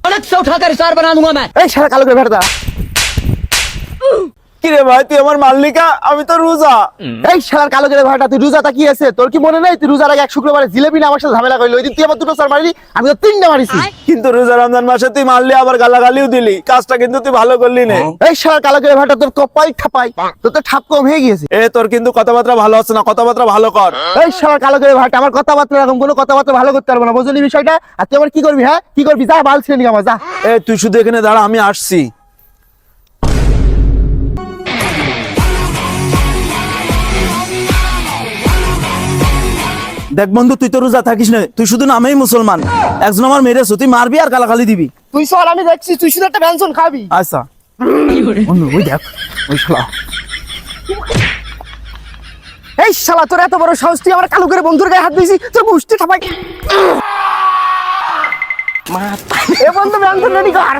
अलग से उठाकर स्टार बना दूंगा मैं। এই শালা কালো করে ভেড়া কি রে ভাই তুই আমার মাল্লিকা আমি তো রোজা এই শালার কালো করে ভেড়াটা তুই রোজা তাকিয়ে আছে তোর কি মনে নেই তুই রোজার আগে এক শুক্রবারে জিলেবি না আমার সাথে ঝামেলা করলি ওই দিন তুই আমার দুটো স্টার মারলি আমি তো তিনটা মারিছি কিন্তু রোজা রমজান মাসে তুই মারলি আবার গালাগালিও দিলি কাজটা কিন্তু তুই ভালো করলি না এই শালার কালো করে ভেড়াটা তোর কপাই ঠাপাই তোর তো ঠাপ কম হয়ে গিয়েছে এ তোর কিন্তু কথাবার্তা ভালো হচ্ছে না কথাবার্তা ভালো কর এই শালার কালো করে ভেড়াটা আমার কথাবার্তা এরকম কোনো কথাবার্তা ভালো করতে পারবো না বুঝলি বিষয়টা আর তুই আমার কি করবি হ্যাঁ কি করবি যা বাল ছিঁড়ে নিয়ে আমার যা এ তুই শুধু এখানে দাঁড়া আমি আসছি দেখ বন্ধু তুই তো রোজা থাকিস না তুই শুধু নামেই মুসলমান একজন আমার মেরেছো তুই মারবি আর গালাগালি দিবি তুই চল আমি দেখছি তুই শুধু একটা ব্যঞ্জন খাবি আচ্ছা বন্ধু ওই দেখ ওই শালা এই শালা তোর এত বড় সাহস তুই আমার কালো করে বন্ধুর গায়ে হাত দিয়েছি তোর মুষ্টি ঠাপাই এ বন্ধু ব্যঞ্জন রেডি কর